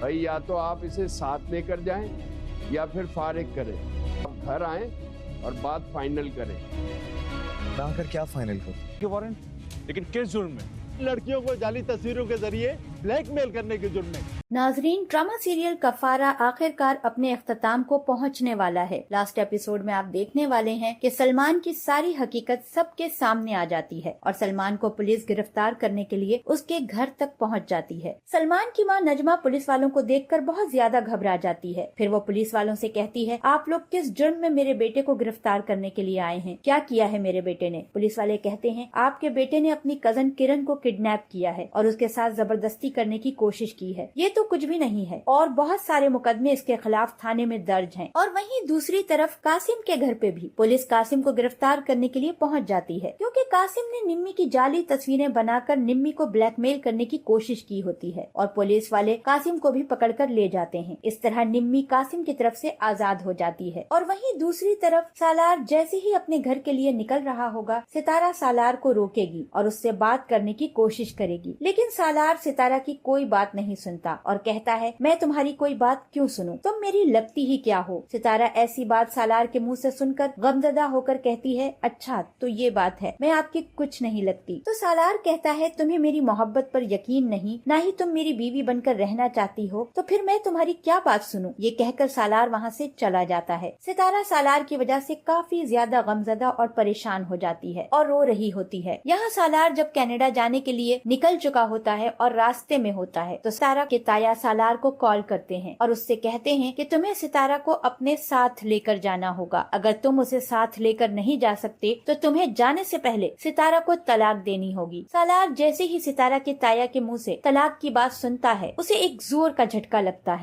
भाई या तो आप इसे साथ लेकर जाएं या फिर फारिग करें। आप घर आएं और बात फाइनल करें। आकर क्या फाइनल करो? वारंट, लेकिन किस जुर्म में? लड़कियों को जाली तस्वीरों के जरिए ब्लैकमेल करने के जुर्म में। नाजरीन, ड्रामा सीरियल कफारा आखिरकार अपने अख्ताम को पहुंचने वाला है। लास्ट एपिसोड में आप देखने वाले हैं कि सलमान की सारी हकीकत सबके सामने आ जाती है और सलमान को पुलिस गिरफ्तार करने के लिए उसके घर तक पहुंच जाती है। सलमान की मां नजमा पुलिस वालों को देखकर बहुत ज्यादा घबरा जाती है। फिर वो पुलिस वालों से कहती है, आप लोग किस जुर्म में मेरे बेटे को गिरफ्तार करने के लिए आए हैं? क्या किया है मेरे बेटे ने? पुलिस वाले कहते हैं, आपके बेटे ने अपनी कजन किरण को किडनैप किया है और उसके साथ जबरदस्ती करने की कोशिश की है। ये तो कुछ भी नहीं है और बहुत सारे मुकदमे इसके खिलाफ थाने में दर्ज हैं। और वहीं दूसरी तरफ कासिम के घर पे भी पुलिस कासिम को गिरफ्तार करने के लिए पहुंच जाती है, क्योंकि कासिम ने निम्मी की जाली तस्वीरें बनाकर निम्मी को ब्लैकमेल करने की कोशिश की होती है और पुलिस वाले कासिम को भी पकड़कर ले जाते हैं। इस तरह निम्मी कासिम की तरफ से आजाद हो जाती है। और वहीं दूसरी तरफ सालार जैसे ही अपने घर के लिए निकल रहा होगा, सितारा सालार को रोकेगी और उससे बात करने की कोशिश करेगी, लेकिन सालार सितारा की कोई बात नहीं सुनता और कहता है, मैं तुम्हारी कोई बात क्यों सुनूं? तुम मेरी लगती ही क्या हो? सितारा ऐसी बात सालार के मुंह से सुनकर गमज़दा होकर कहती है, अच्छा तो ये बात है, मैं आपकी कुछ नहीं लगती। तो सालार कहता है, तुम्हें मेरी मोहब्बत पर यकीन नहीं, ना ही तुम मेरी बीवी बनकर रहना चाहती हो, तो फिर मैं तुम्हारी क्या बात सुनूं? ये कहकर सालार वहाँ से चला जाता है। सितारा सालार की वजह से काफी ज्यादा गमज़दा और परेशान हो जाती है और रो रही होती है। यहाँ सालार जब कनाडा जाने के लिए निकल चुका होता है और रास्ते में होता है तो सितारा के ताया सालार को कॉल करते हैं और उससे कहते हैं कि तुम्हें सितारा को अपने साथ लेकर जाना होगा। अगर तुम उसे साथ लेकर नहीं जा सकते तो तुम्हें जाने से पहले सितारा को तलाक देनी होगी। सालार जैसे ही सितारा के ताया के मुंह से तलाक की बात सुनता है, उसे एक जोर का झटका लगता है